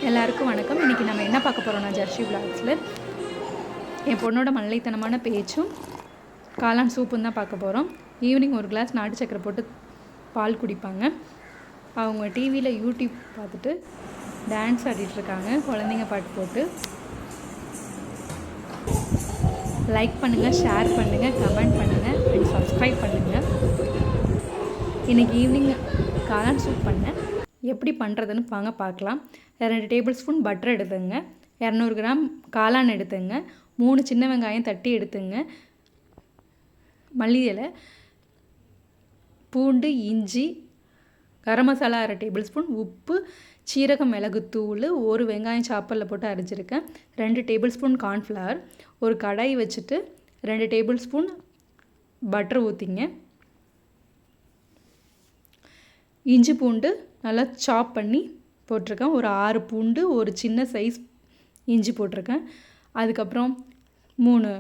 எல்லாருக்கும் வணக்கம். இன்றைக்கி நம்ம என்ன பார்க்க போகிறோம்னா ஜர்ஷி விளாக்ஸில் என் பொண்ணோட மல்லைத்தனமான பேச்சும் காளான் சூப்பும் தான் பார்க்க போகிறோம். ஈவினிங் ஒரு கிளாஸ் நாட்டு சக்கரை போட்டு பால் குடிப்பாங்க. அவங்க டிவியில் யூடியூப் பார்த்துட்டு டான்ஸ் ஆடிட்டுருக்காங்க, குழந்தைங்க பாட்டு போட்டு. லைக் பண்ணுங்கள், ஷேர் பண்ணுங்கள், கமெண்ட் பண்ணுங்கள் அண்ட் சப்ஸ்கிரைப் பண்ணுங்கள். இன்றைக்கி ஈவினிங் காளான் சூப் பண்ணேன். எப்படி பண்ணுறதுன்னு வாங்க பார்க்கலாம். 2 டேபிள் ஸ்பூன் பட்டர் எடுத்துங்க, 200 கிராம் காளான் எடுத்துங்க, 3 சின்ன வெங்காயம் தட்டி எடுத்துங்க, மல்லி இலை, பூண்டு, இஞ்சி, கரம் மசாலா 1/2 டேபிள் ஸ்பூன், உப்பு, சீரகம், மிளகுத்தூள், 1 வெங்காயம் சாப்பரில் போட்டு அரைச்சிருக்கேன், 2 டேபிள் ஸ்பூன் கார்ன்ஃப்ளவர். ஒரு கடாய் வச்சுட்டு 2 டேபிள் ஸ்பூன் பட்டர் ஊற்றிங்க. இஞ்சி பூண்டு நல்லா சாப் பண்ணி போட்டிருக்கேன். ஒரு 6 பூண்டு, ஒரு சின்ன சைஸ் இஞ்சி போட்டிருக்கேன். அதுக்கப்புறம் 3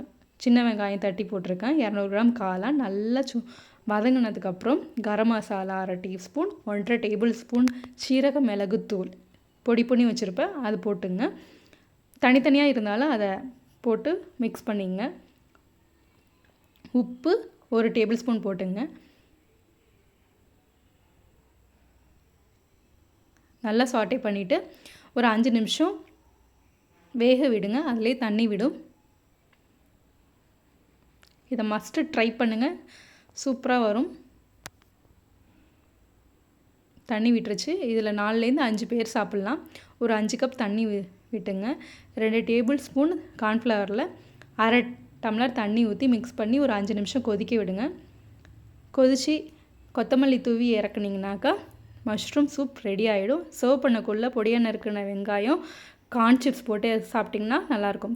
சின்ன வெங்காயம் தட்டி போட்டிருக்கேன். 200 கிராம் காளான் நல்லா வதங்கினதுக்கப்புறம் garam masala 1/2 teaspoon, 1/2 table spoon சீரக மிளகுத்தூள் பொடி பண்ணி வச்சுருப்பேன், அது போட்டுங்க. தனித்தனியாக இருந்தாலும் அதை போட்டு மிக்ஸ் பண்ணிங்க. உப்பு 1 டேபிள் ஸ்பூன் போட்டுங்க. நல்லா சாட்டே பண்ணிவிட்டு ஒரு 5 நிமிஷம் வேக விடுங்க. அதிலே தண்ணி விடும். இதை மஸ்ட்டு ட்ரை பண்ணுங்கள், சூப்பராக வரும். தண்ணி விட்டுருச்சு. இதில் 4லேருந்து 5 பேர் சாப்பிட்லாம். ஒரு 5 கப் தண்ணி விட்டுங்க. 2 டேபிள் ஸ்பூன் கார்ன்ஃப்ளவரில் 1/2 டம்ளர் தண்ணி ஊற்றி மிக்ஸ் பண்ணி ஒரு 5 நிமிஷம் கொதிக்க விடுங்க. கொதித்து கொத்தமல்லி தூவி இறக்குனிங்கனாக்கா மஷ்ரூம் சூப் ரெடி ஆகிடும். சர்வ் பண்ணக்குள்ளே பொடியாக நறுக்கின வெங்காயம், கார்ன் சிப்ஸ் போட்டு சாப்பிட்டிங்கன்னா நல்லாயிருக்கும்.